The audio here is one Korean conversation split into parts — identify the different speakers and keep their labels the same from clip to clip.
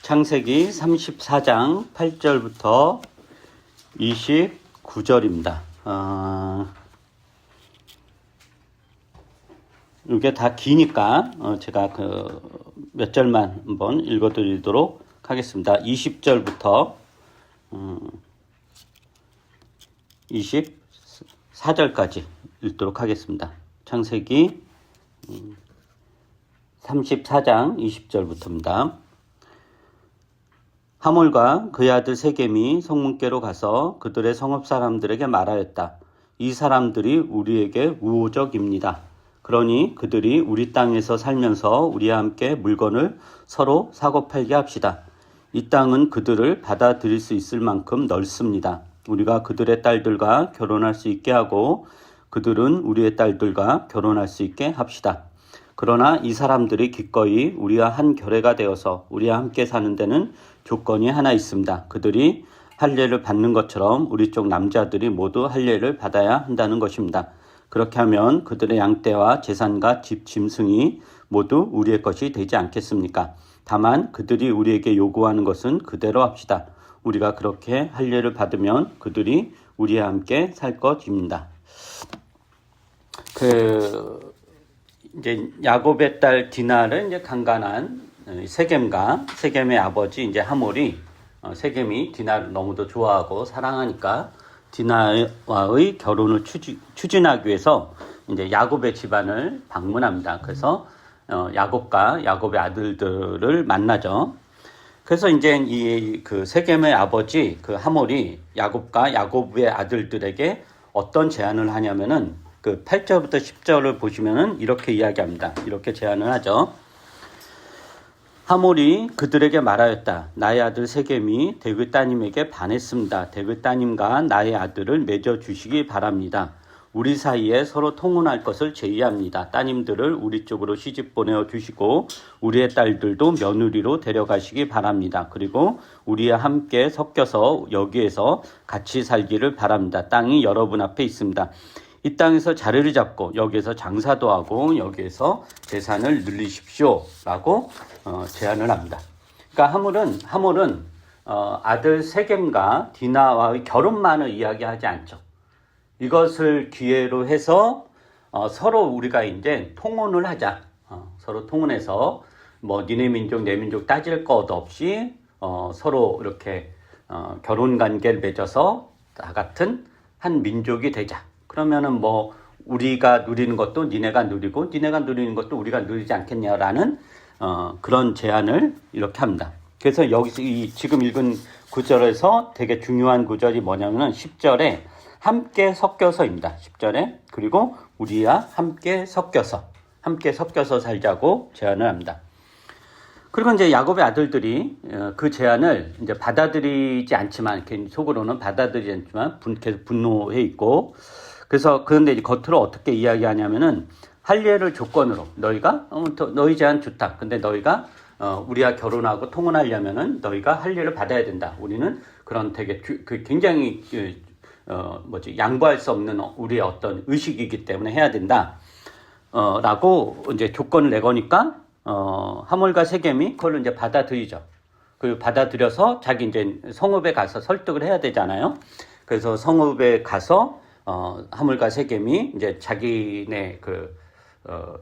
Speaker 1: 창세기 34장 8절부터 29절입니다. 이게 다 기니까 제가 몇 절만 한번 읽어드리도록 하겠습니다. 20절부터 24절까지 읽도록 하겠습니다. 창세기 34장 20절부터입니다. 하몰과 그의 아들 세겜이 성문께로 가서 그들의 성읍 사람들에게 말하였다. 이 사람들이 우리에게 우호적입니다. 그러니 그들이 우리 땅에서 살면서 우리와 함께 물건을 서로 사고 팔게 합시다. 이 땅은 그들을 받아들일 수 있을 만큼 넓습니다. 우리가 그들의 딸들과 결혼할 수 있게 하고 그들은 우리의 딸들과 결혼할 수 있게 합시다. 그러나 이 사람들이 기꺼이 우리와 한 결례가 되어서 우리와 함께 사는 데는 조건이 하나 있습니다. 그들이 할례를 받는 것처럼 우리 쪽 남자들이 모두 할례를 받아야 한다는 것입니다. 그렇게 하면 그들의 양떼와 재산과 집 짐승이 모두 우리의 것이 되지 않겠습니까? 다만 그들이 우리에게 요구하는 것은 그대로 합시다. 우리가 그렇게 할례를 받으면 그들이 우리와 함께 살 것입니다. 이제 야곱의 딸 디나를 이제 강간한 세겜의 아버지 이제 하몰이 세겜이 디나를 너무도 좋아하고 사랑하니까 디나와의 결혼을 추진하기 위해서 이제 야곱의 집안을 방문합니다. 그래서 야곱과 야곱의 아들들을 만나죠. 그래서 이제 세겜의 아버지 하몰이 야곱과 야곱의 아들들에게 어떤 제안을 하냐면은 8절부터 10절을 보시면은 이렇게 이야기합니다. 이렇게 제안을 하죠. 하몰이 그들에게 말하였다. 나의 아들 세겜이 대그 따님에게 반했습니다. 대그 따님과 나의 아들을 맺어 주시기 바랍니다. 우리 사이에 서로 통혼할 것을 제의합니다. 따님들을 우리 쪽으로 시집 보내어 주시고 우리의 딸들도 며느리로 데려가시기 바랍니다. 그리고 우리와 함께 섞여서 여기에서 같이 살기를 바랍니다. 땅이 여러분 앞에 있습니다. 이 땅에서 자리를 잡고 여기에서 장사도 하고 여기에서 재산을 늘리십시오 라고 제안을 합니다. 그러니까 하몰은 아들 세겜과 디나와의 결혼만을 이야기하지 않죠. 이것을 기회로 해서 서로 우리가 이제 통혼을 하자. 서로 통혼해서 뭐 니네 민족 내 민족 따질 것 없이 서로 이렇게 결혼 관계를 맺어서 다 같은 한 민족이 되자. 그러면은 뭐 우리가 누리는 것도 니네가 누리고 니네가 누리는 것도 우리가 누리지 않겠냐라는 그런 제안을 이렇게 합니다. 그래서 여기서 지금 읽은 구절에서 되게 중요한 구절이 뭐냐면은 10절에 함께 섞여서입니다. 10절에 그리고 우리와 함께 섞여서 살자고 제안을 합니다. 그리고 이제 야곱의 아들들이 그 제안을 이제 받아들이지 않지만 속으로는 받아들이지 않지만 계속 분노해 있고 그런데 이제 겉으로 어떻게 이야기하냐면은 할례를 조건으로 너희 제안 좋다. 근데 너희가 우리와 결혼하고 통혼하려면은 너희가 할례를 받아야 된다. 우리는 그런 되게 굉장히 양보할 수 없는 우리의 어떤 의식이기 때문에 해야 된다. 라고 이제 조건을 내거니까 하몰과 세겜이 그걸 이제 받아들이죠. 받아들여서 자기 이제 성읍에 가서 설득을 해야 되잖아요. 그래서 성읍에 가서 하몰과 세겜이 이제 자기네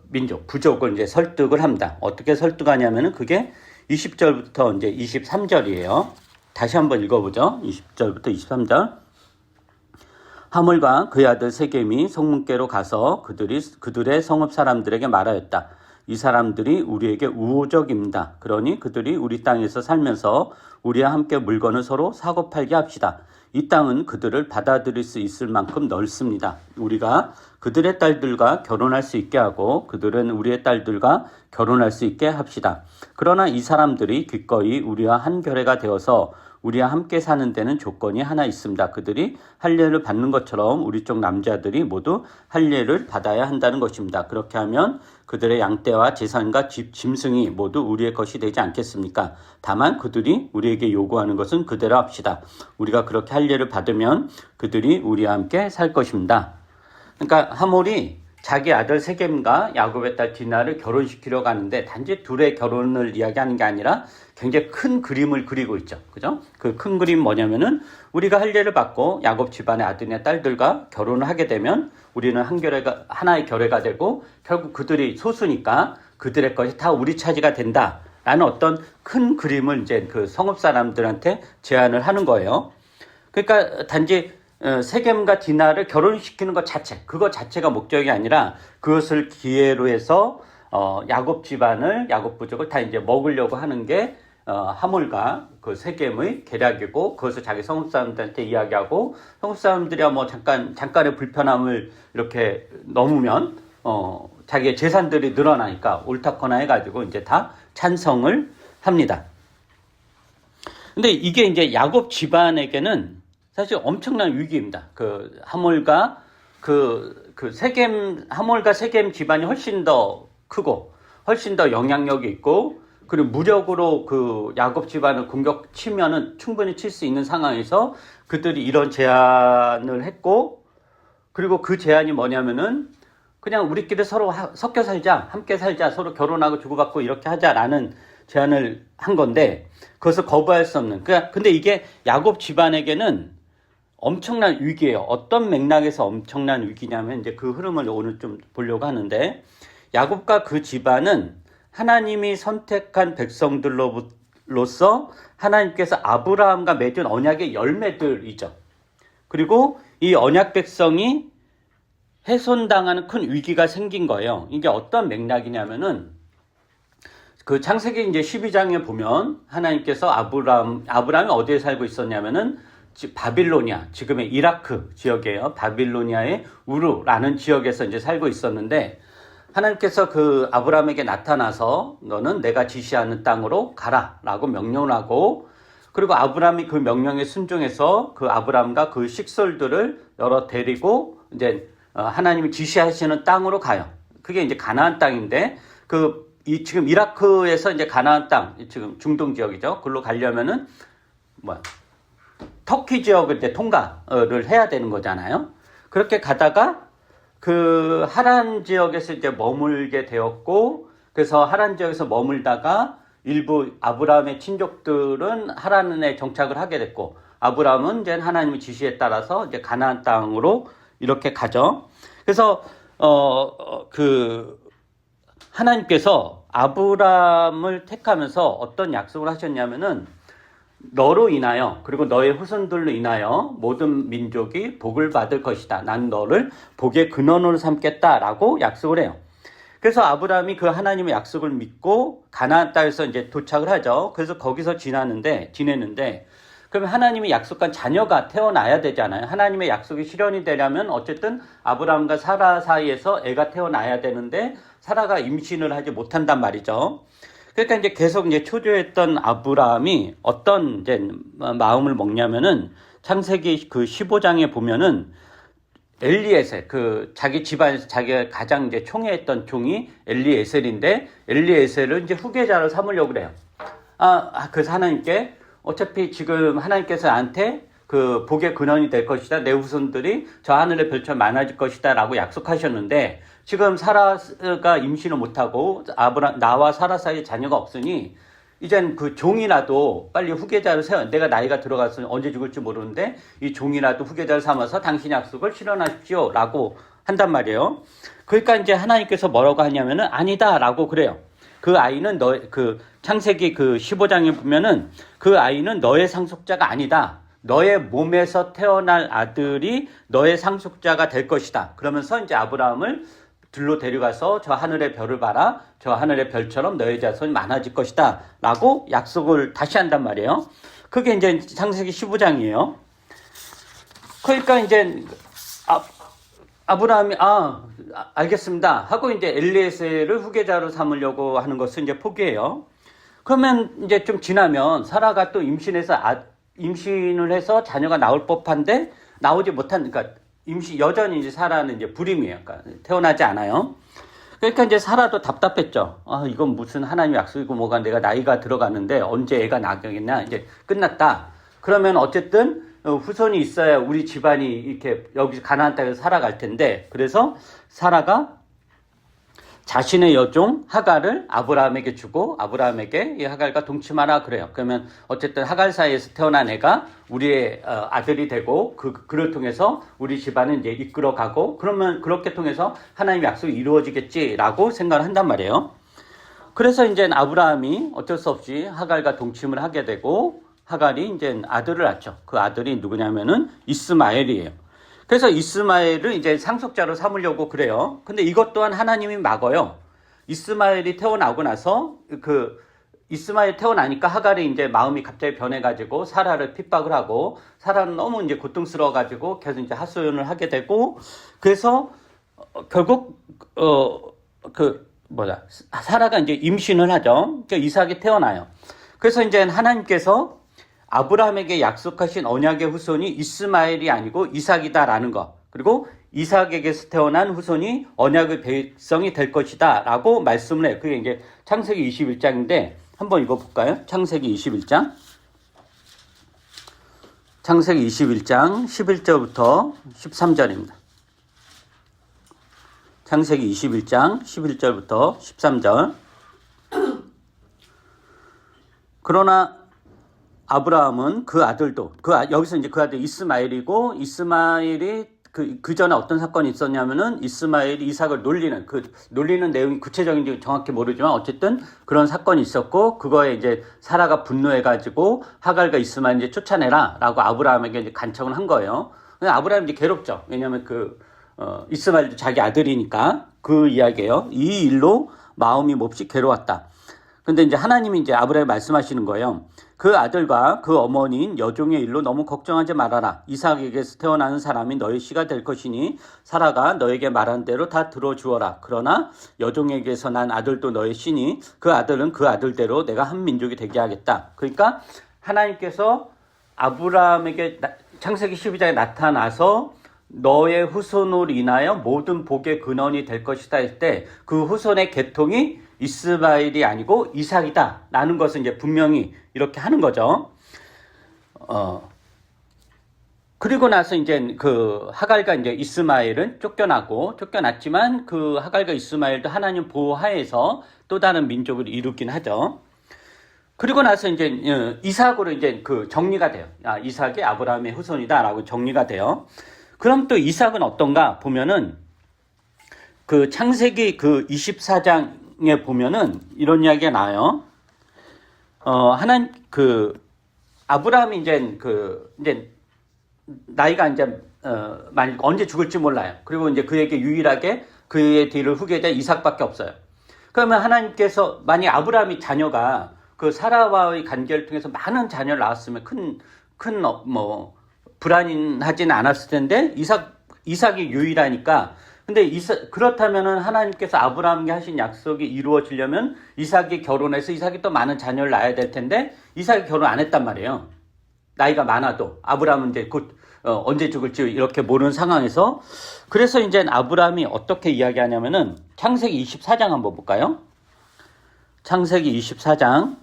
Speaker 1: 민족, 부족을 이제 설득을 합니다. 어떻게 설득하냐면은 그게 20절부터 이제 23절이에요. 다시 한번 읽어보죠. 20절부터 23절. 하몰과 그의 아들 세겜이 성문께로 가서 그들의 성읍 사람들에게 말하였다. 이 사람들이 우리에게 우호적입니다. 그러니 그들이 우리 땅에서 살면서 우리와 함께 물건을 서로 사고 팔게 합시다. 이 땅은 그들을 받아들일 수 있을 만큼 넓습니다. 우리가 그들의 딸들과 결혼할 수 있게 하고 그들은 우리의 딸들과 결혼할 수 있게 합시다. 그러나 이 사람들이 기꺼이 우리와 한 결례가 되어서 우리와 함께 사는 데는 조건이 하나 있습니다. 그들이 할례를 받는 것처럼 우리 쪽 남자들이 모두 할례를 받아야 한다는 것입니다. 그렇게 하면 그들의 양떼와 재산과 집 짐승이 모두 우리의 것이 되지 않겠습니까? 다만 그들이 우리에게 요구하는 것은 그대로 합시다. 우리가 그렇게 할례를 받으면 그들이 우리와 함께 살 것입니다. 그러니까 하몰이 자기 아들 세겜과 야곱의 딸 디나를 결혼시키려고 하는데 단지 둘의 결혼을 이야기하는 게 아니라 굉장히 큰 그림을 그리고 있죠. 그죠? 그 큰 그림 뭐냐면은 우리가 할례를 받고 야곱 집안의 아들이나 딸들과 결혼을 하게 되면 우리는 하나의 결례가 되고 결국 그들이 소수니까 그들의 것이 다 우리 차지가 된다라는 어떤 큰 그림을 이제 그 성읍 사람들한테 제안을 하는 거예요. 그러니까 단지 세겜과 디나를 결혼시키는 것 자체, 그거 자체가 목적이 아니라 그것을 기회로 해서 야곱 집안을, 야곱 부족을 다 이제 먹으려고 하는 게 하몰과 그 세겜의 계략이고, 그것을 자기 성읍 사람들한테 이야기하고, 성읍 사람들이야 뭐 잠깐의 불편함을 이렇게 넘으면 자기의 재산들이 늘어나니까 옳다거나 해가지고 이제 다 찬성을 합니다. 근데 이게 이제 야곱 집안에게는 사실 엄청난 위기입니다. 그 하몰과 하몰과 세겜 집안이 훨씬 더 크고 훨씬 더 영향력이 있고, 그리고 무력으로 그 야곱 집안을 치면은 충분히 칠 수 있는 상황에서 그들이 이런 제안을 했고, 그리고 그 제안이 뭐냐면은 그냥 우리끼리 서로 섞여 살자, 함께 살자, 서로 결혼하고 주고받고 이렇게 하자라는 제안을 한 건데, 그것을 거부할 수 없는. 근데 이게 야곱 집안에게는 엄청난 위기예요. 어떤 맥락에서 엄청난 위기냐면 이제 그 흐름을 오늘 좀 보려고 하는데, 야곱과 그 집안은 하나님이 선택한 백성들로서 하나님께서 아브라함과 맺은 언약의 열매들이죠. 그리고 이 언약 백성이 훼손당하는 큰 위기가 생긴 거예요. 이게 어떤 맥락이냐면은 그 창세기 이제 12장에 보면 하나님께서 아브라함이 어디에 살고 있었냐면은 바빌로니아, 지금의 이라크 지역이에요. 바빌로니아의 우르라는 지역에서 이제 살고 있었는데, 하나님께서 그 아브라함에게 나타나서 너는 내가 지시하는 땅으로 가라라고 명령을 하고, 그리고 아브라함이 그 명령에 순종해서 그 아브라함과 그 식솔들을 여러 데리고 이제 하나님이 지시하시는 땅으로 가요. 그게 이제 가나안 땅인데, 지금 이라크에서 이제 가나안 땅, 지금 중동 지역이죠. 그걸로 가려면은 터키 지역을 이제 통과를 해야 되는 거잖아요. 그렇게 가다가 그 하란 지역에서 이제 머물게 되었고, 그래서 하란 지역에서 머물다가 일부 아브라함의 친족들은 하란에 정착을 하게 됐고, 아브라함은 이제 하나님의 지시에 따라서 이제 가나안 땅으로 이렇게 가죠. 그래서 하나님께서 아브라함을 택하면서 어떤 약속을 하셨냐면은, 너로 인하여 그리고 너의 후손들로 인하여 모든 민족이 복을 받을 것이다. 난 너를 복의 근원으로 삼겠다라고 약속을 해요. 그래서 아브라함이 그 하나님의 약속을 믿고 가나안 땅에서 이제 도착을 하죠. 그래서 거기서 지내는데 그러면 하나님이 약속한 자녀가 태어나야 되잖아요. 하나님의 약속이 실현이 되려면 어쨌든 아브라함과 사라 사이에서 애가 태어나야 되는데 사라가 임신을 하지 못한단 말이죠. 그러니까 이제 계속 이제 초조했던 아브라함이 어떤 이제 마음을 먹냐면은 창세기 그 15장에 보면은 엘리에셀, 자기 집안에서 자기가 가장 이제 총애했던 종이 엘리에셀인데, 엘리에셀을 이제 후계자로 삼으려고 그래요. 그래서 하나님께 어차피 지금 하나님께서 나한테 그 복의 근원이 될 것이다. 내 후손들이 저 하늘의 별처럼 많아질 것이다. 라고 약속하셨는데, 지금 사라가 임신을 못하고 나와 사라 사이에 자녀가 없으니 이젠 그 종이라도 빨리 후계자를 내가 나이가 들어갔으니 언제 죽을지 모르는데 이 종이라도 후계자를 삼아서 당신 약속을 실현하십시오 라고 한단 말이에요. 그러니까 이제 하나님께서 뭐라고 하냐면은 아니다 라고 그래요. 그 아이는 창세기 15장에 보면은 그 아이는 너의 상속자가 아니다. 너의 몸에서 태어날 아들이 너의 상속자가 될 것이다. 그러면서 이제 아브라함을 들로 데려가서 저 하늘의 별을 봐라. 저 하늘의 별처럼 너의 자손이 많아질 것이다. 라고 약속을 다시 한단 말이에요. 그게 이제 창세기 15장이에요. 그러니까 이제 아브라함이 알겠습니다 하고 이제 엘리에셀을 후계자로 삼으려고 하는 것을 이제 포기해요. 그러면 이제 좀 지나면 사라가 또 임신을 해서 자녀가 나올 법한데 나오지 못한, 그러니까 여전히 이제 사라는 이제 불임이에요. 그러니까 태어나지 않아요. 그러니까 이제 사라도 답답했죠. 이건 무슨 하나님의 약속이고 뭐가, 내가 나이가 들어가는데 언제 애가 나겠냐. 이제 끝났다. 그러면 어쨌든 후손이 있어야 우리 집안이 이렇게 여기 가나안 땅에서 살아갈 텐데, 그래서 사라가 자신의 여종 하갈을 아브라함에게 주고 아브라함에게 이 하갈과 동침하라 그래요. 그러면 어쨌든 하갈 사이에서 태어난 애가 우리의 아들이 되고 그를 통해서 우리 집안은 이제 이끌어가고, 그러면 그렇게 통해서 하나님의 약속이 이루어지겠지라고 생각을 한단 말이에요. 그래서 이제 아브라함이 어쩔 수 없이 하갈과 동침을 하게 되고, 하갈이 이제 아들을 낳죠. 그 아들이 누구냐면은 이스마엘이에요. 그래서 이스마엘을 이제 상속자로 삼으려고 그래요. 근데 이것 또한 하나님이 막어요. 이스마엘이 태어나고 나서 이스마엘 태어나니까 하갈이 이제 마음이 갑자기 변해가지고 사라를 핍박을 하고, 사라는 너무 이제 고통스러워가지고 계속 이제 하소연을 하게 되고, 그래서 결국 사라가 이제 임신을 하죠. 그러니까 이삭이 태어나요. 그래서 이제 하나님께서 아브라함에게 약속하신 언약의 후손이 이스마엘이 아니고 이삭이다라는 것, 그리고 이삭에게서 태어난 후손이 언약의 백성이 될 것이다 라고 말씀을 해요. 그게 이제 창세기 21장인데 한번 읽어볼까요? 창세기 21장. 창세기 21장 11절부터 13절입니다. 창세기 21장 11절부터 13절. 그러나 아브라함은 그 아들도, 여기서 이제 그 아들 이스마엘이고, 이스마엘이 그 전에 어떤 사건이 있었냐면은 이스마엘이 이삭을 놀리는 내용이 구체적인지 정확히 모르지만 어쨌든 그런 사건이 있었고, 그거에 이제 사라가 분노해가지고 하갈과 이스마엘 이제 쫓아내라 라고 아브라함에게 이제 간청을 한 거예요. 근데 아브라함이 이제 괴롭죠. 왜냐면 이스마엘도 자기 아들이니까 그 이야기예요. 이 일로 마음이 몹시 괴로웠다. 근데 이제 하나님이 이제 아브라함에 말씀하시는 거예요. 그 아들과 그 어머니인 여종의 일로 너무 걱정하지 말아라. 이삭에게서 태어나는 사람이 너의 씨가 될 것이니 사라가 너에게 말한 대로 다 들어주어라. 그러나 여종에게서 난 아들도 너의 씨니 그 아들은 그 아들대로 내가 한 민족이 되게 하겠다. 그러니까 하나님께서 아브라함에게 창세기 12장에 나타나서 너의 후손으로 인하여 모든 복의 근원이 될 것이다 할 때 그 후손의 계통이 이스마엘이 아니고 이삭이다 라는 것을 이제 분명히 이렇게 하는 거죠. 그리고 나서 이제 하갈과 이제 이스마엘은 쫓겨났지만 그 하갈과 이스마엘도 하나님 보호하에서 또 다른 민족을 이루긴 하죠. 그리고 나서 이제 이삭으로 이제 정리가 돼요. 이삭이 아브라함의 후손이다라고 정리가 돼요. 그럼 또 이삭은 어떤가 보면은 창세기 24장에 보면은 이런 이야기가 나와요. 아브라함이 이제 나이가 이제 만약 언제 죽을지 몰라요. 그리고 이제 그에게 유일하게 그의 뒤를 후계자 이삭밖에 없어요. 그러면 하나님께서 만약 아브라함이 자녀가 사라와의 관계를 통해서 많은 자녀를 낳았으면 불안하지는 않았을 텐데 이삭이 유일하니까. 근데 그렇다면은 하나님께서 아브라함에게 하신 약속이 이루어지려면 이삭이 결혼해서 이삭이 또 많은 자녀를 낳아야 될 텐데 이삭이 결혼 안 했단 말이에요. 나이가 많아도 아브라함은 이제 곧 언제 죽을지 이렇게 모르는 상황에서. 그래서 이제 아브라함이 어떻게 이야기하냐면은 창세기 24장 한번 볼까요? 창세기 24장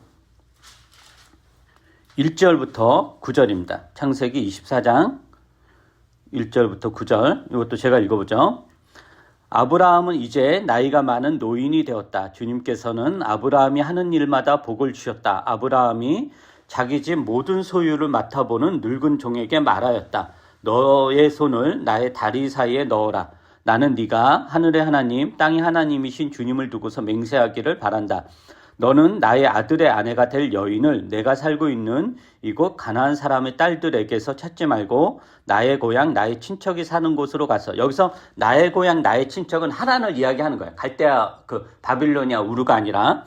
Speaker 1: 1절부터 9절입니다. 창세기 24장 1절부터 9절. 이것도 제가 읽어보죠. 아브라함은 이제 나이가 많은 노인이 되었다. 주님께서는 아브라함이 하는 일마다 복을 주셨다. 아브라함이 자기 집 모든 소유를 맡아보는 늙은 종에게 말하였다. 너의 손을 나의 다리 사이에 넣어라. 나는 네가 하늘의 하나님, 땅의 하나님이신 주님을 두고서 맹세하기를 바란다. 너는 나의 아들의 아내가 될 여인을 내가 살고 있는 이곳 가나안 사람의 딸들에게서 찾지 말고 나의 고향, 나의 친척이 사는 곳으로 가서. 여기서 나의 고향, 나의 친척은 하란을 이야기하는 거야. 갈대아, 바빌로니아 우르가 아니라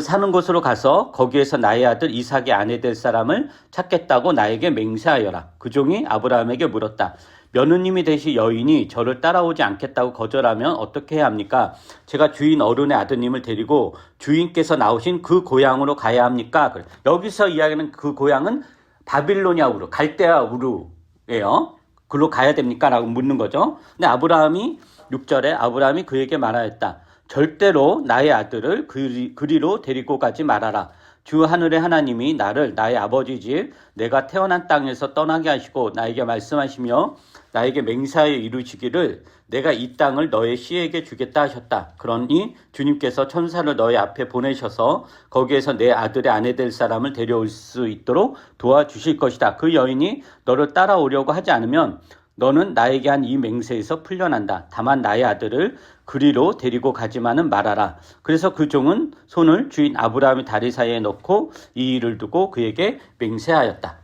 Speaker 1: 사는 곳으로 가서 거기에서 나의 아들 이삭의 아내 될 사람을 찾겠다고 나에게 맹세하여라. 그 종이 아브라함에게 물었다. 며느님이 되신 여인이 저를 따라오지 않겠다고 거절하면 어떻게 해야 합니까? 제가 주인 어른의 아드님을 데리고 주인께서 나오신 그 고향으로 가야 합니까? 여기서 이야기하는 그 고향은 바빌로니아 우르, 갈대아 우르예요. 그로 가야 됩니까? 라고 묻는 거죠. 근데 6절에 아브라함이 그에게 말하였다. 절대로 나의 아들을 그리로 데리고 가지 말아라. 주 하늘의 하나님이 나를 나의 아버지 집 내가 태어난 땅에서 떠나게 하시고 나에게 말씀하시며 나에게 맹세하여 이루시기를 내가 이 땅을 너의 씨에게 주겠다 하셨다. 그러니 주님께서 천사를 너의 앞에 보내셔서 거기에서 내 아들의 아내 될 사람을 데려올 수 있도록 도와주실 것이다. 그 여인이 너를 따라오려고 하지 않으면 너는 나에게 한 이 맹세에서 풀려난다. 다만 나의 아들을 그리로 데리고 가지만은 말아라. 그래서 그 종은 손을 주인 아브라함의 다리 사이에 넣고 이 일을 두고 그에게 맹세하였다.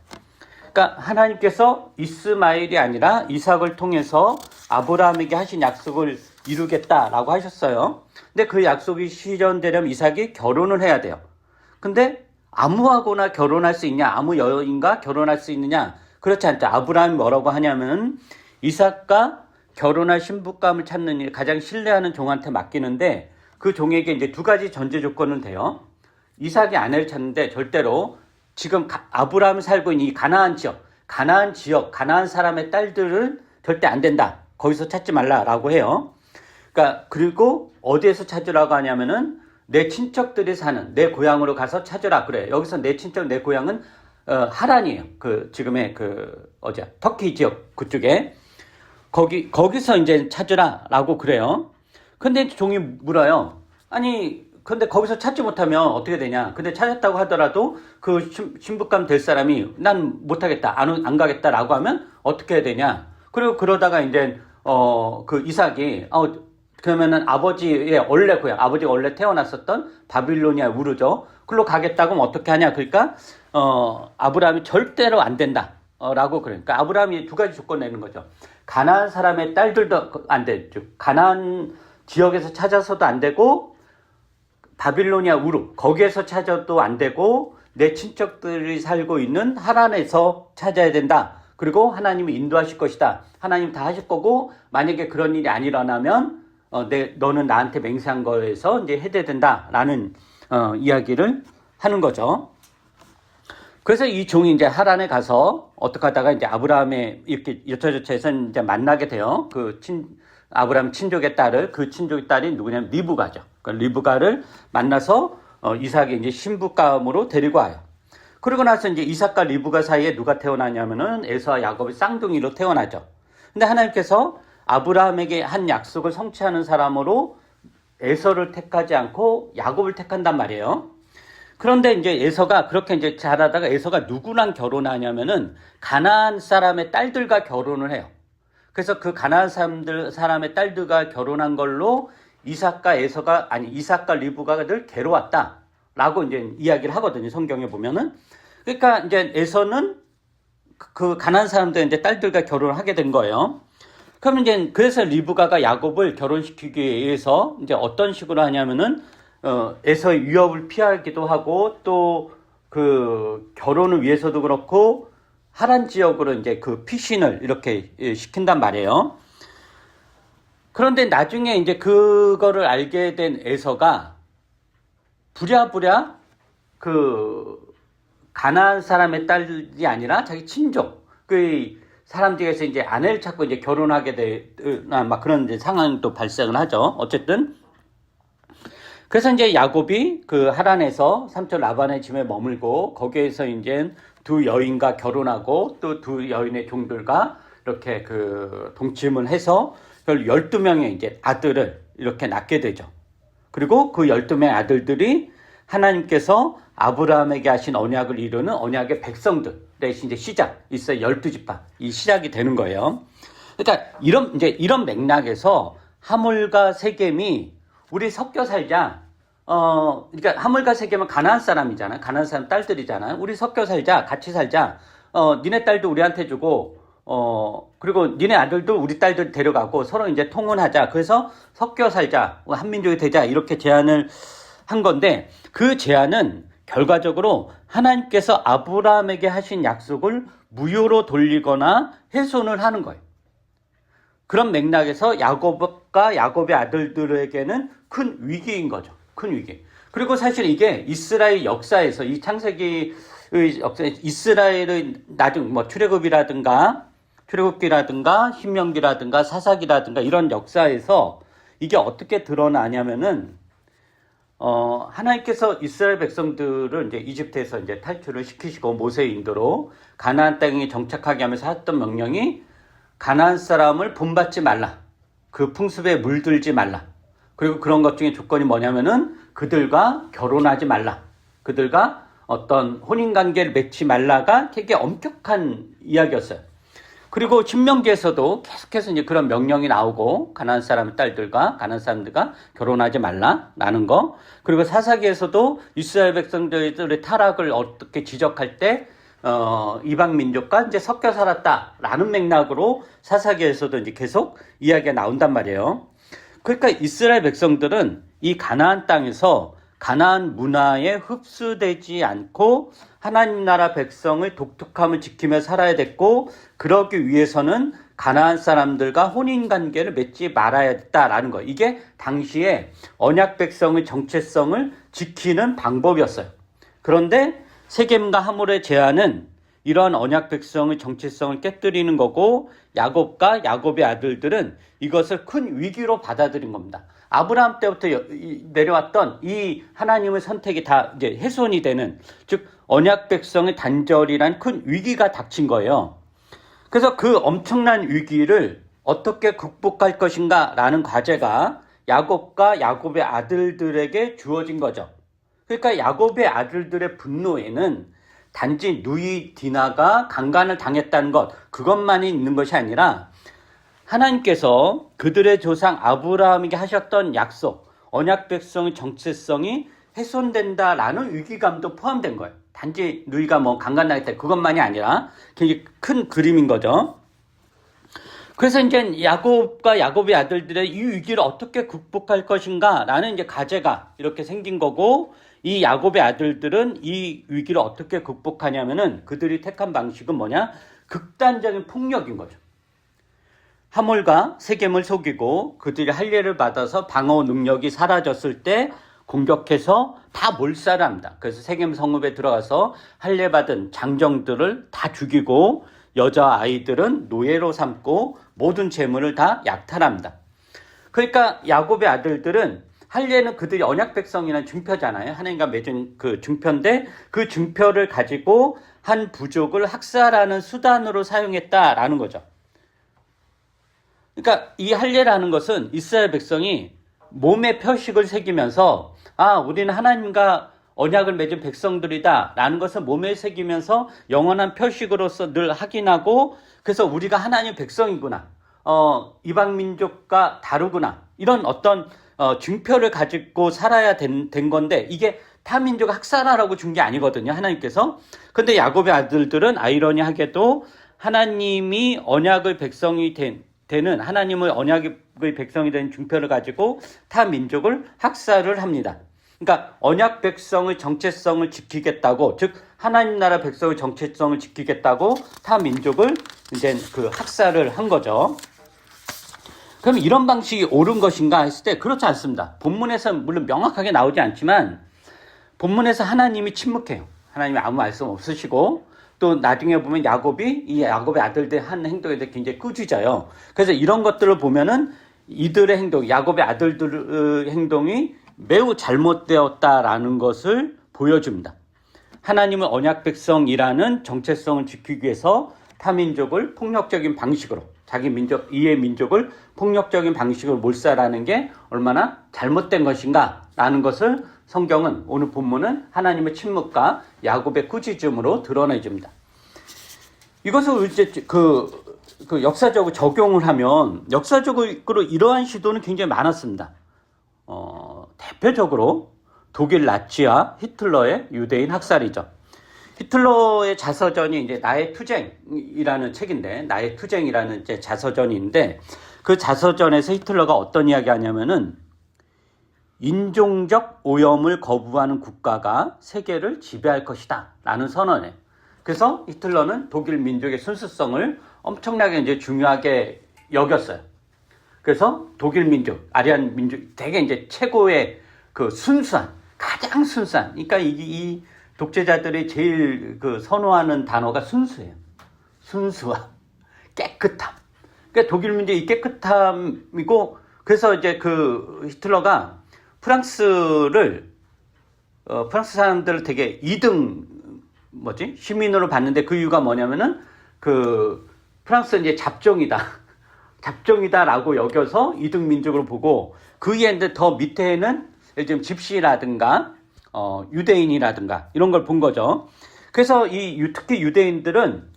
Speaker 1: 그러니까 하나님께서 이스마엘이 아니라 이삭을 통해서 아브라함에게 하신 약속을 이루겠다라고 하셨어요. 근데 그 약속이 실현되려면 이삭이 결혼을 해야 돼요. 근데 아무하고나 결혼할 수 있냐? 아무 여인과 결혼할 수 있느냐? 그렇지 않죠. 아브라함이 뭐라고 하냐면 이삭과 결혼할 신부감을 찾는 일, 가장 신뢰하는 종한테 맡기는데 그 종에게 이제 두 가지 전제 조건은 돼요. 이삭이 아내를 찾는데 절대로 지금 아브라함이 살고 있는 이 가나안 지역, 가나안 사람의 딸들은 절대 안 된다. 거기서 찾지 말라라고 해요. 그러니까 그리고 어디에서 찾으라고 하냐면은 내 친척들이 사는 내 고향으로 가서 찾으라 그래. 여기서 내 친척, 내 고향은 하란이에요. 그 지금의 터키 지역 그쪽에 거기서 이제 찾으라라고 그래요. 근데 종이 물어요. 아니 근데 거기서 찾지 못하면 어떻게 되냐? 근데 찾았다고 하더라도 그 신부감 될 사람이 난 못하겠다, 안 가겠다라고 하면 어떻게 해야 되냐? 그리고 그러다가 이제 그 이삭이 그러면은 아버지의 원래 고향, 아버지가 원래 태어났었던 바빌로니아 우르죠. 그걸로 가겠다고 하면 어떻게 하냐? 그러니까 아브라함이 절대로 안 된다. 라고 그러니까 아브라함이 두 가지 조건 내는 거죠. 가나안 사람의 딸들도 안 돼. 즉 가나안 지역에서 찾아서도 안 되고 바빌로니아 우르 거기에서 찾아도 안 되고 내 친척들이 살고 있는 하란에서 찾아야 된다. 그리고 하나님이 인도하실 것이다. 하나님 다 하실 거고 만약에 그런 일이 안 일어나면 너는 나한테 맹세한 거에서 이제 해제된다라는 이야기를 하는 거죠. 그래서 이 종이 이제 하란에 가서 어떻게 하다가 이제 아브라함의 이렇게 여차저차해서 이제 만나게 돼요. 아브라함 친족의 딸을, 그 친족의 딸이 누구냐면 리브가죠. 그러니까 리브가를 만나서 이삭의 이제 신부감으로 데리고 와요. 그러고 나서 이제 이삭과 리브가 사이에 누가 태어나냐면은 에서와 야곱의 쌍둥이로 태어나죠. 근데 하나님께서 아브라함에게 한 약속을 성취하는 사람으로 에서를 택하지 않고 야곱을 택한단 말이에요. 그런데 이제 에서가 그렇게 이제 잘하다가 에서가 누구랑 결혼하냐면은 가나안 사람의 딸들과 결혼을 해요. 그래서 그 가나안 사람의 딸들과 결혼한 걸로 이삭과 리브가가 늘 괴로웠다라고 이제 이야기를 하거든요. 성경에 보면은. 그러니까 이제 에서는 그 가나안 사람들 이제 딸들과 결혼을 하게 된 거예요. 그럼 이제 그래서 리브가가 야곱을 결혼시키기 위해서 이제 어떤 식으로 하냐면은 에서의 위협을 피하기도 하고 또 그 결혼을 위해서도 그렇고 하란 지역으로 이제 그 피신을 이렇게 시킨단 말이에요. 그런데 나중에 이제 그거를 알게 된 에서가 부랴부랴 그 가나안 사람의 딸이 아니라 자기 친족 그 사람들에서 이제 아내를 찾고 이제 결혼하게 되는 막 그런 이제 상황이 또 발생을 하죠. 어쨌든 그래서 이제 야곱이 그 하란에서 삼촌 라반의 집에 머물고 거기에서 이제 두 여인과 결혼하고 또 두 여인의 종들과 이렇게 그 동침을 해서 12명의 이제 아들을 이렇게 낳게 되죠. 그리고 그 12명의 아들들이 하나님께서 아브라함에게 하신 언약을 이루는 언약의 백성들의 이제 시작, 있어요. 12지파. 이 시작이 되는 거예요. 그러니까 이런 맥락에서 하물과 세겜이 우리 섞여 살자. 그러니까 하물과 세겜은 가나안 사람이잖아요. 가나안 사람 딸들이잖아요. 우리 섞여 살자, 같이 살자. 니네 딸도 우리한테 주고, 그리고 니네 아들도 우리 딸들 데려가고 서로 이제 통혼하자. 그래서 섞여 살자, 한민족이 되자 이렇게 제안을 한 건데 그 제안은 결과적으로 하나님께서 아브라함에게 하신 약속을 무효로 돌리거나 훼손을 하는 거예요. 그런 맥락에서 야곱과 야곱의 아들들에게는 큰 위기인 거죠. 큰 위기. 그리고 사실 이게 이스라엘 역사에서 이 창세기의 역사에 이스라엘의 나중 출애굽기라든가 신명기라든가 사사기라든가 이런 역사에서 이게 어떻게 드러나냐면은 하나님께서 이스라엘 백성들을 이제 이집트에서 이제 탈출을 시키시고 모세의 인도로 가나안 땅에 정착하게 하면서 했던 명령이 가나안 사람을 본받지 말라. 그 풍습에 물들지 말라. 그리고 그런 것 중에 조건이 뭐냐면은 그들과 결혼하지 말라. 그들과 어떤 혼인관계를 맺지 말라가 되게 엄격한 이야기였어요. 그리고 신명기에서도 계속해서 이제 그런 명령이 나오고 가나안 사람 딸들과 가나안 사람들과 결혼하지 말라라는 거. 그리고 사사기에서도 이스라엘 백성들의 타락을 어떻게 지적할 때 이방 민족과 이제 섞여 살았다라는 맥락으로 사사기에서도 이제 계속 이야기가 나온단 말이에요. 그러니까 이스라엘 백성들은 이 가나안 땅에서 가나안 문화에 흡수되지 않고 하나님 나라 백성의 독특함을 지키며 살아야 됐고, 그러기 위해서는 가나안 사람들과 혼인관계를 맺지 말아야 했다라는 거. 이게 당시에 언약 백성의 정체성을 지키는 방법이었어요. 그런데 세겜과 하몰의 제안은 이러한 언약 백성의 정체성을 깨뜨리는 거고, 야곱과 야곱의 아들들은 이것을 큰 위기로 받아들인 겁니다. 아브라함 때부터 내려왔던 이 하나님의 선택이 다 이제 훼손이 되는, 즉 언약 백성의 단절이란 큰 위기가 닥친 거예요. 그래서 그 엄청난 위기를 어떻게 극복할 것인가라는 과제가 야곱과 야곱의 아들들에게 주어진 거죠. 그러니까 야곱의 아들들의 분노에는 단지 누이 디나가 강간을 당했다는 것, 그것만이 있는 것이 아니라 하나님께서 그들의 조상 아브라함에게 하셨던 약속, 언약 백성의 정체성이 훼손된다라는 위기감도 포함된 거예요. 단지 누이가 뭐 강간당했다, 그것만이 아니라 굉장히 큰 그림인 거죠. 그래서 이제 야곱과 야곱의 아들들의 이 위기를 어떻게 극복할 것인가라는 이제 과제가 이렇게 생긴 거고, 이 야곱의 아들들은 이 위기를 어떻게 극복하냐면은 그들이 택한 방식은 뭐냐? 극단적인 폭력인 거죠. 하몰과 세겜을 속이고 그들이 할례를 받아서 방어 능력이 사라졌을 때 공격해서 다 몰살을 합니다. 그래서 세겜 성읍에 들어가서 할례 받은 장정들을 다 죽이고 여자아이들은 노예로 삼고 모든 재물을 다 약탈합니다. 그러니까 야곱의 아들들은 할례는 그들이 언약 백성이라는 증표잖아요. 하나님과 맺은 그 증표인데 그 증표를 가지고 한 부족을 학살하는 수단으로 사용했다라는 거죠. 그러니까 이 할례라는 것은 이스라엘 백성이 몸에 표식을 새기면서 우리는 하나님과 언약을 맺은 백성들이다 라는 것을 몸에 새기면서 영원한 표식으로서 늘 확인하고, 그래서 우리가 하나님 백성이구나, 이방 민족과 다르구나, 이런 어떤 증표를 가지고 살아야 된 건데, 이게 타민족 학살하라고 준 게 아니거든요, 하나님께서. 근데 야곱의 아들들은 아이러니하게도 하나님이 언약의 백성이 되는, 하나님의 언약의 백성이 된 증표를 가지고 타 민족을 학살을 합니다. 그러니까 언약 백성의 정체성을 지키겠다고, 즉 하나님 나라 백성의 정체성을 지키겠다고 타 민족을 이제 그 학살을 한 거죠. 그럼 이런 방식이 옳은 것인가 했을 때 그렇지 않습니다. 본문에서 물론 명확하게 나오지 않지만 본문에서 하나님이 침묵해요. 하나님이 아무 말씀 없으시고, 또 나중에 보면 이 야곱의 아들들 한 행동에 대해 굉장히 꾸짖어요. 그래서 이런 것들을 보면은 이들의 행동, 야곱의 아들들의 행동이 매우 잘못되었다라는 것을 보여줍니다. 하나님은 언약 백성이라는 정체성을 지키기 위해서 타민족을 폭력적인 방식으로, 자기 민족, 이의 민족을 폭력적인 방식으로 몰살하는 게 얼마나 잘못된 것인가라는 것을 성경은, 오늘 본문은 하나님의 침묵과 야곱의 꾸짖음으로 드러내줍니다. 이것을 이제 그 역사적으로 적용을 하면 역사적으로 이러한 시도는 굉장히 많았습니다. 대표적으로 독일 나치와 히틀러의 유대인 학살이죠. 히틀러의 자서전이 이제 나의 투쟁이라는 책인데, 나의 투쟁이라는 이제 자서전인데, 그 자서전에서 히틀러가 어떤 이야기 하냐면은 인종적 오염을 거부하는 국가가 세계를 지배할 것이다 라는 선언에, 그래서 히틀러는 독일 민족의 순수성을 엄청나게 이제 중요하게 여겼어요. 그래서 독일 민족, 아리안 민족, 되게 이제 최고의 그 순수한, 가장 순수한, 그러니까 이 독재자들이 제일 그 선호하는 단어가 순수해요. 순수함, 깨끗함. 그러니까 독일 민족이 깨끗함이고, 그래서 이제 그 히틀러가 프랑스 사람들을 되게 2등 시민으로 봤는데 그 이유가 뭐냐면은 프랑스는 이제 잡종이다라고 여겨서 2등 민족으로 보고 그 위에 더 밑에는 예를 들면 집시라든가 유대인이라든가 이런 걸 본 거죠. 그래서 특히 유대인들은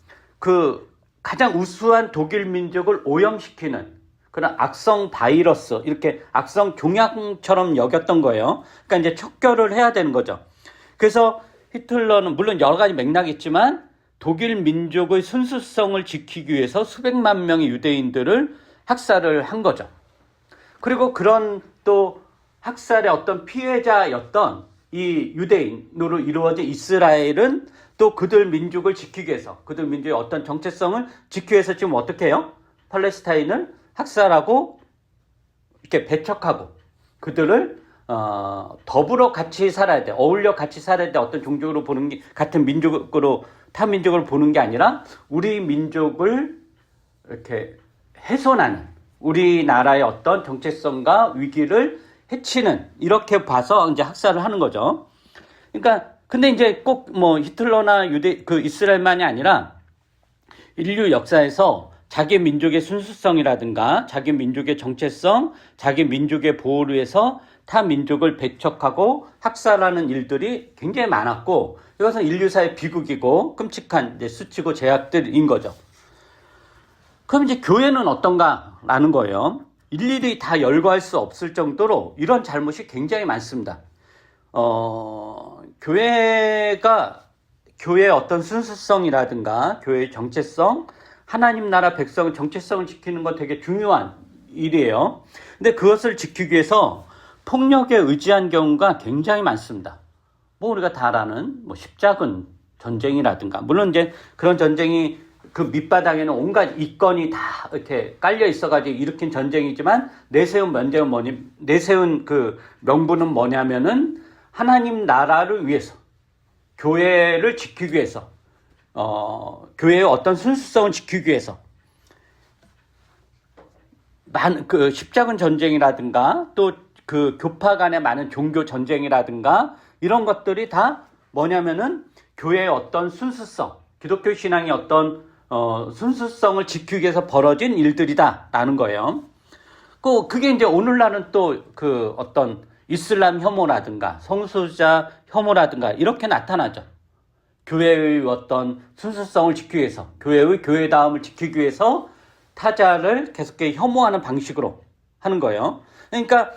Speaker 1: 가장 우수한 독일 민족을 오염시키는 그런 악성 바이러스, 이렇게 악성 종양처럼 여겼던 거예요. 그러니까 이제 척결을 해야 되는 거죠. 그래서 히틀러는 물론 여러 가지 맥락이 있지만 독일 민족의 순수성을 지키기 위해서 수백만 명의 유대인들을 학살을 한 거죠. 그리고 그런 또 학살의 어떤 피해자였던 이 유대인으로 이루어진 이스라엘은 또 그들 민족을 지키기 위해서, 그들 민족의 어떤 정체성을 지키기 위해서 지금 어떻게 해요? 팔레스타인을 학살하고 이렇게 배척하고 그들을 더불어 같이 살아야 돼, 어울려 같이 살아야 돼. 어떤 종족으로 보는 게, 같은 민족으로 타 민족을 보는 게 아니라 우리 민족을 이렇게 훼손하는, 우리나라의 어떤 정체성과 위기를 해치는, 이렇게 봐서 이제 학살을 하는 거죠. 그러니까 근데 이제 꼭 히틀러나 이스라엘만이 아니라 인류 역사에서 자기 민족의 순수성이라든가 자기 민족의 정체성, 자기 민족의 보호를 위해서 타 민족을 배척하고 학살하는 일들이 굉장히 많았고, 이것은 인류사의 비극이고 끔찍한 이제 수치고 제약들인 거죠. 그럼 이제 교회는 어떤가라는 거예요. 일일이 다 열거할 수 없을 정도로 이런 잘못이 굉장히 많습니다. 교회의 어떤 순수성이라든가 교회의 정체성, 하나님 나라 백성의 정체성을 지키는 건 되게 중요한 일이에요. 근데 그것을 지키기 위해서 폭력에 의지한 경우가 굉장히 많습니다. 우리가 다 아는 십자군 전쟁이라든가, 물론 이제 그런 전쟁이 그 밑바닥에는 온갖 이권이 다 이렇게 깔려 있어가지고 일으킨 전쟁이지만 내세운 그 명분은 뭐냐면은 하나님 나라를 위해서, 교회를 지키기 위해서, 교회의 어떤 순수성을 지키기 위해서, 십자군 전쟁이라든가 또 그 교파 간의 많은 종교 전쟁이라든가 이런 것들이 다 뭐냐면은 교회의 어떤 순수성, 기독교 신앙의 어떤 순수성을 지키기 위해서 벌어진 일들이다라는 거예요. 그게 이제 오늘날은 또 어떤 이슬람 혐오라든가 성소수자 혐오라든가 이렇게 나타나죠. 교회의 어떤 순수성을 지키기 위해서, 교회의 교회다움을 지키기 위해서 타자를 계속해서 혐오하는 방식으로 하는 거예요. 그러니까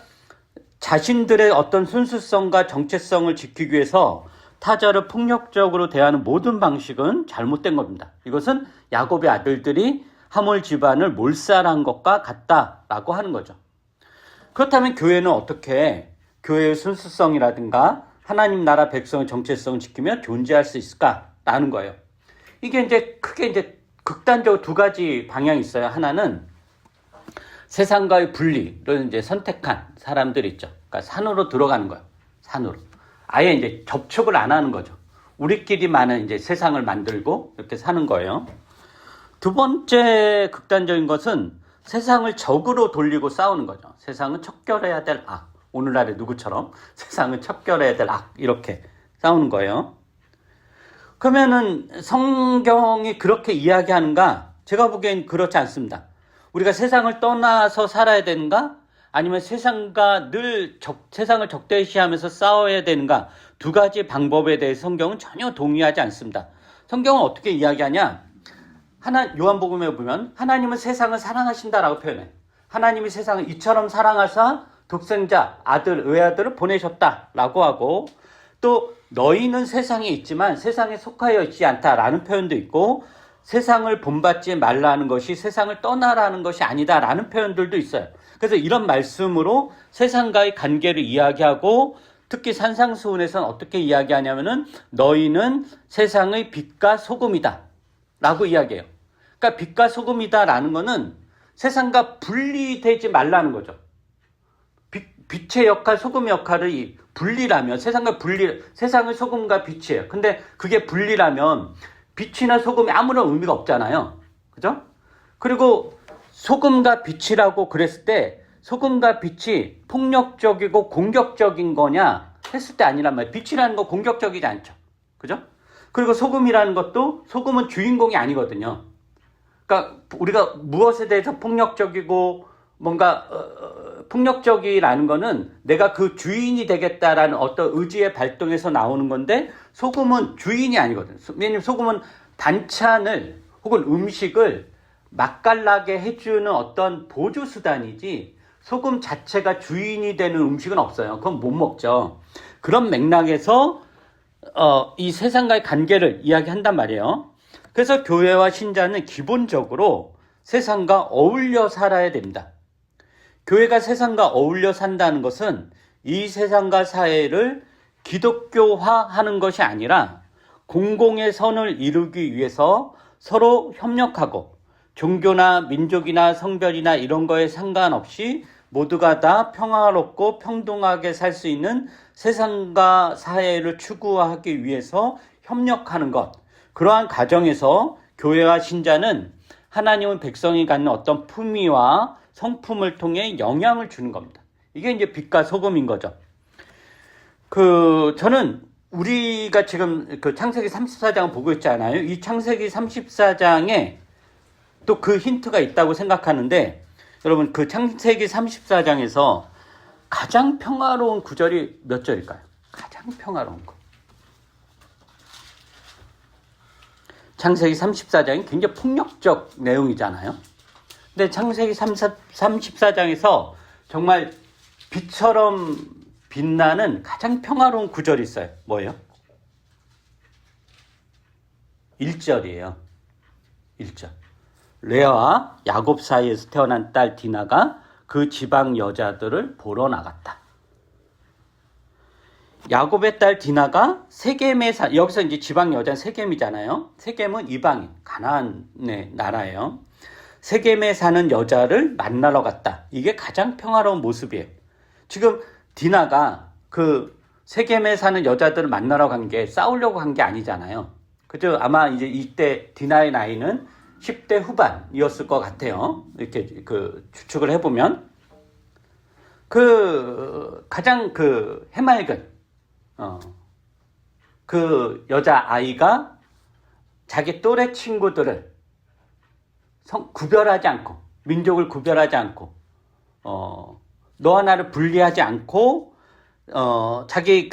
Speaker 1: 자신들의 어떤 순수성과 정체성을 지키기 위해서 타자를 폭력적으로 대하는 모든 방식은 잘못된 겁니다. 이것은 야곱의 아들들이 하몰 집안을 몰살한 것과 같다라고 하는 거죠. 그렇다면 교회는 어떻게 교회의 순수성이라든가 하나님 나라 백성의 정체성을 지키며 존재할 수 있을까라는 거예요. 이게 이제 크게 이제 극단적으로 두 가지 방향이 있어요. 하나는 세상과의 분리를 이제 선택한 사람들이 있죠. 그러니까 산으로 들어가는 거예요. 산으로. 아예 이제 접촉을 안 하는 거죠. 우리끼리만은 이제 세상을 만들고 이렇게 사는 거예요. 두 번째 극단적인 것은 세상을 적으로 돌리고 싸우는 거죠. 세상은 척결해야 될 악. 오늘날의 누구처럼 세상은 척결해야 될 악. 이렇게 싸우는 거예요. 그러면은 성경이 그렇게 이야기하는가? 제가 보기엔 그렇지 않습니다. 우리가 세상을 떠나서 살아야 되는가? 아니면 세상과 늘 세상을 적대시하면서 싸워야 되는가? 두 가지 방법에 대해 성경은 전혀 동의하지 않습니다. 성경은 어떻게 이야기하냐? 요한복음에 보면 하나님은 세상을 사랑하신다라고 표현해. 하나님이 세상을 이처럼 사랑하사 독생자 아들 외아들을 보내셨다라고 하고, 또 너희는 세상에 있지만 세상에 속하여 있지 않다라는 표현도 있고, 세상을 본받지 말라는 것이 세상을 떠나라는 것이 아니다라는 표현들도 있어요. 그래서 이런 말씀으로 세상과의 관계를 이야기하고, 특히 산상수훈에서는 어떻게 이야기하냐면은 너희는 세상의 빛과 소금이다 라고 이야기해요. 그러니까 빛과 소금이다라는 거는 세상과 분리되지 말라는 거죠. 빛의 역할, 소금의 역할을 분리라면, 세상의 소금과 빛이에요. 근데 그게 분리라면 빛이나 소금이 아무런 의미가 없잖아요. 그죠? 그리고 소금과 빛이라고 그랬을 때 소금과 빛이 폭력적이고 공격적인 거냐 했을 때 아니란 말이에요. 빛이라는 거 공격적이지 않죠. 그죠? 그리고 소금이라는 것도 소금은 주인공이 아니거든요. 그러니까 우리가 무엇에 대해서 폭력적이고 뭔가 폭력적이라는 거는 내가 그 주인이 되겠다라는 어떤 의지의 발동에서 나오는 건데 소금은 주인이 아니거든요. 왜냐면 소금은 반찬을 혹은 음식을 맛깔나게 해주는 어떤 보조수단이지 소금 자체가 주인이 되는 음식은 없어요. 그건 못 먹죠. 그런 맥락에서 이 세상과의 관계를 이야기한단 말이에요. 그래서 교회와 신자는 기본적으로 세상과 어울려 살아야 됩니다. 교회가 세상과 어울려 산다는 것은 이 세상과 사회를 기독교화하는 것이 아니라 공공의 선을 이루기 위해서 서로 협력하고 종교나 민족이나 성별이나 이런 거에 상관없이 모두가 다 평화롭고 평등하게 살 수 있는 세상과 사회를 추구하기 위해서 협력하는 것. 그러한 과정에서 교회와 신자는 하나님의 백성이 갖는 어떤 품위와 성품을 통해 영향을 주는 겁니다. 이게 이제 빛과 소금인 거죠. 저는 우리가 지금 그 창세기 34장을 보고 있잖아요. 이 창세기 34장에 또 그 힌트가 있다고 생각하는데, 여러분 그 창세기 34장에서 가장 평화로운 구절이 몇 절일까요? 가장 평화로운 거. 창세기 34장이 굉장히 폭력적 내용이잖아요. 근데 창세기 34장에서 정말 빛처럼 빛나는 가장 평화로운 구절이 있어요. 뭐예요? 1절이에요. 1절. 레아와 야곱 사이에서 태어난 딸 디나가 그 지방 여자들을 보러 나갔다. 야곱의 딸 디나가 세겜에 여기서 이제 지방 여자는 세겜이잖아요. 세겜은 이방인, 가나안의 나라예요. 세겜에 사는 여자를 만나러 갔다. 이게 가장 평화로운 모습이에요. 지금 디나가 그 세겜에 사는 여자들을 만나러 간 게 싸우려고 한 게 아니잖아요. 그죠? 아마 이제 이때 디나의 나이는 10대 후반이었을 것 같아요. 이렇게 추측을 해보면. 가장 해맑은, 그 여자아이가 자기 또래 친구들을 구별하지 않고, 민족을 구별하지 않고, 너와 나를 분리하지 않고, 자기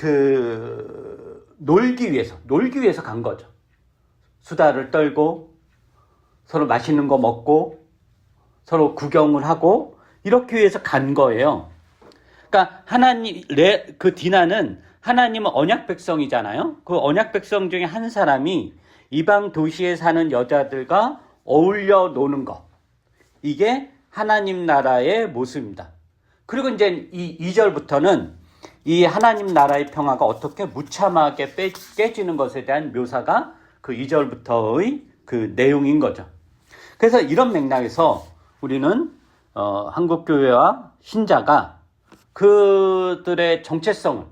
Speaker 1: 놀기 위해서 간 거죠. 수다를 떨고, 서로 맛있는 거 먹고, 서로 구경을 하고, 이렇게 위해서 간 거예요. 그러니까 그 디나는 하나님은 언약 백성이잖아요. 그 언약 백성 중에 한 사람이 이방 도시에 사는 여자들과 어울려 노는 것. 이게 하나님 나라의 모습입니다. 그리고 이제 이 2절부터는 이 하나님 나라의 평화가 어떻게 무참하게 깨지는 것에 대한 묘사가 그 2절부터의 그 내용인 거죠. 그래서 이런 맥락에서 우리는 한국교회와 신자가 그들의 정체성을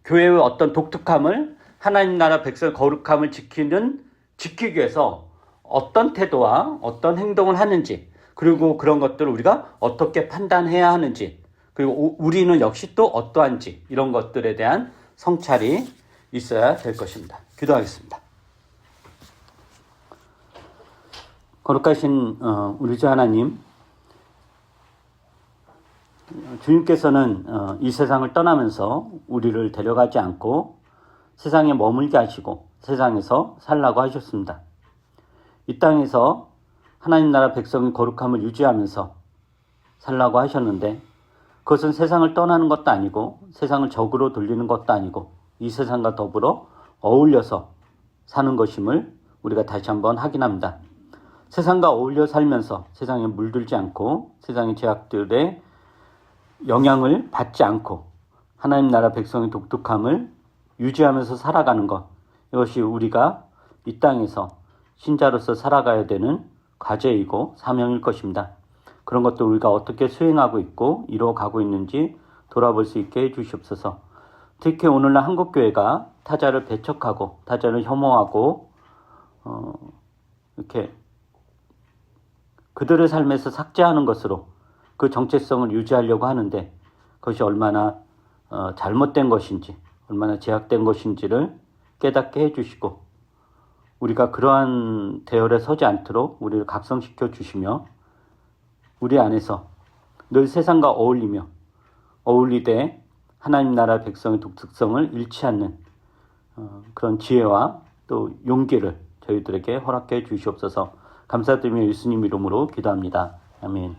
Speaker 1: 교회의 어떤 독특함을 하나님 나라 백성의 거룩함을 지키기 위해서 어떤 태도와 어떤 행동을 하는지, 그리고 그런 것들을 우리가 어떻게 판단해야 하는지, 그리고 우리는 역시 또 어떠한지, 이런 것들에 대한 성찰이 있어야 될 것입니다. 기도하겠습니다. 거룩하신 우리 주 하나님, 주님께서는 이 세상을 떠나면서 우리를 데려가지 않고 세상에 머물게 하시고 세상에서 살라고 하셨습니다. 이 땅에서 하나님 나라 백성의 거룩함을 유지하면서 살라고 하셨는데, 그것은 세상을 떠나는 것도 아니고 세상을 적으로 돌리는 것도 아니고 이 세상과 더불어 어울려서 사는 것임을 우리가 다시 한번 확인합니다. 세상과 어울려 살면서 세상에 물들지 않고 세상의 죄악들의 영향을 받지 않고 하나님 나라 백성의 독특함을 유지하면서 살아가는 것, 이것이 우리가 이 땅에서 신자로서 살아가야 되는 과제이고 사명일 것입니다. 그런 것도 우리가 어떻게 수행하고 있고 이루어가고 있는지 돌아볼 수 있게 해주시옵소서. 특히 오늘날 한국교회가 타자를 배척하고 타자를 혐오하고 이렇게 그들의 삶에서 삭제하는 것으로 그 정체성을 유지하려고 하는데 그것이 얼마나 잘못된 것인지, 얼마나 제약된 것인지를 깨닫게 해주시고 우리가 그러한 대열에 서지 않도록 우리를 각성시켜 주시며 우리 안에서 늘 세상과 어울리되 하나님 나라 백성의 독특성을 잃지 않는 그런 지혜와 또 용기를 저희들에게 허락해 주시옵소서. 감사드리며 예수님 이름으로 기도합니다. 아멘.